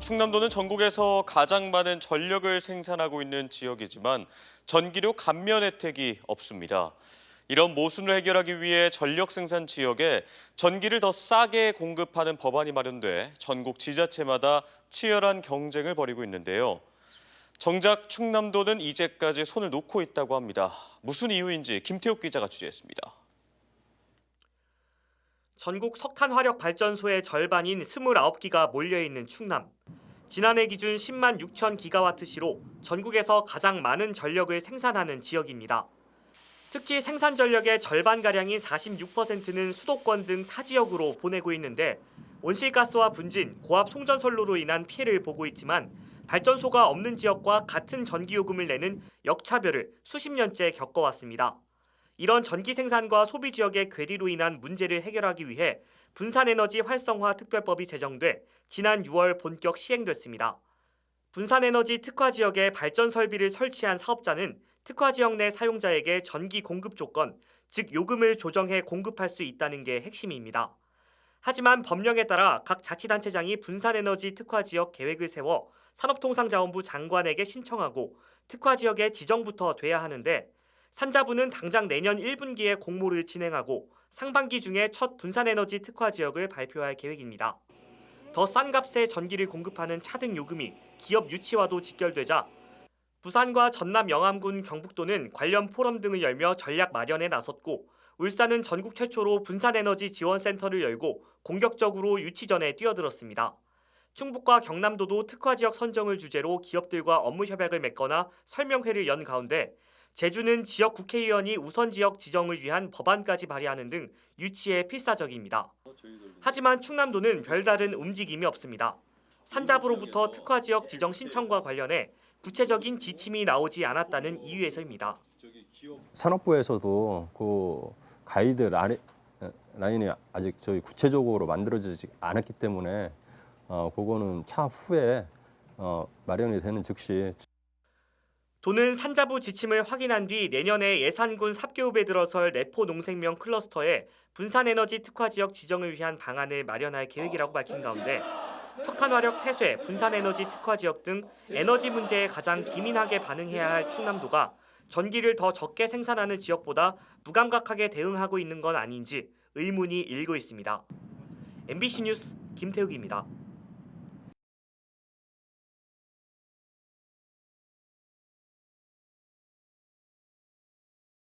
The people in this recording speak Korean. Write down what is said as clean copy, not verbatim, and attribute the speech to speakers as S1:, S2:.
S1: 충남도는 전국에서 가장 많은 전력을 생산하고 있는 지역이지만 전기료 감면 혜택이 없습니다. 이런 모순을 해결하기 위해 전력 생산 지역에 전기를 더 싸게 공급하는 법안이 마련돼 전국 지자체마다 치열한 경쟁을 벌이고 있는데요. 정작 충남도는 이제까지 손을 놓고 있다고 합니다. 무슨 이유인지 김태욱 기자가 취재했습니다.
S2: 전국 석탄 화력 발전소의 절반인 29기가 몰려있는 충남. 지난해 기준 10만 6천 기가와트시로 전국에서 가장 많은 전력을 생산하는 지역입니다. 특히 생산 전력의 절반가량인 46%는 수도권 등 타 지역으로 보내고 있는데 온실가스와 분진, 고압 송전선로로 인한 피해를 보고 있지만 발전소가 없는 지역과 같은 전기요금을 내는 역차별을 수십 년째 겪어왔습니다. 이런 전기 생산과 소비 지역의 괴리로 인한 문제를 해결하기 위해 분산에너지 활성화 특별법이 제정돼 지난 6월 본격 시행됐습니다. 분산에너지 특화 지역에 발전 설비를 설치한 사업자는 특화 지역 내 사용자에게 전기 공급 조건, 즉 요금을 조정해 공급할 수 있다는 게 핵심입니다. 하지만 법령에 따라 각 자치단체장이 분산에너지 특화 지역 계획을 세워 산업통상자원부 장관에게 신청하고 특화 지역의 지정부터 돼야 하는데 산자부는 당장 내년 1분기에 공모를 진행하고 상반기 중에 첫 분산에너지 특화 지역을 발표할 계획입니다. 더 싼 값에 전기를 공급하는 차등 요금이 기업 유치와도 직결되자 부산과 전남 영암군 경북도는 관련 포럼 등을 열며 전략 마련에 나섰고 울산은 전국 최초로 분산에너지 지원센터를 열고 공격적으로 유치전에 뛰어들었습니다. 충북과 경남도도 특화 지역 선정을 주제로 기업들과 업무 협약을 맺거나 설명회를 연 가운데 제주는 지역 국회의원이 우선 지역 지정을 위한 법안까지 발의하는 등 유치에 필사적입니다. 하지만 충남도는 별다른 움직임이 없습니다. 산자부로부터 특화 지역 지정 신청과 관련해 구체적인 지침이 나오지 않았다는 이유에서입니다.
S3: 산업부에서도 그 가이드 라인이 아직 저희 구체적으로 만들어지지 않았기 때문에 그거는 차후에 마련이 되는 즉시
S2: 도는 산자부 지침을 확인한 뒤 내년에 예산군 삽교읍에 들어설 내포 농생명 클러스터에 분산에너지 특화 지역 지정을 위한 방안을 마련할 계획이라고 밝힌 가운데 석탄화력 폐쇄, 분산에너지 특화 지역 등 에너지 문제에 가장 기민하게 반응해야 할 충남도가 전기를 더 적게 생산하는 지역보다 무감각하게 대응하고 있는 건 아닌지 의문이 일고 있습니다. MBC 뉴스 김태욱입니다.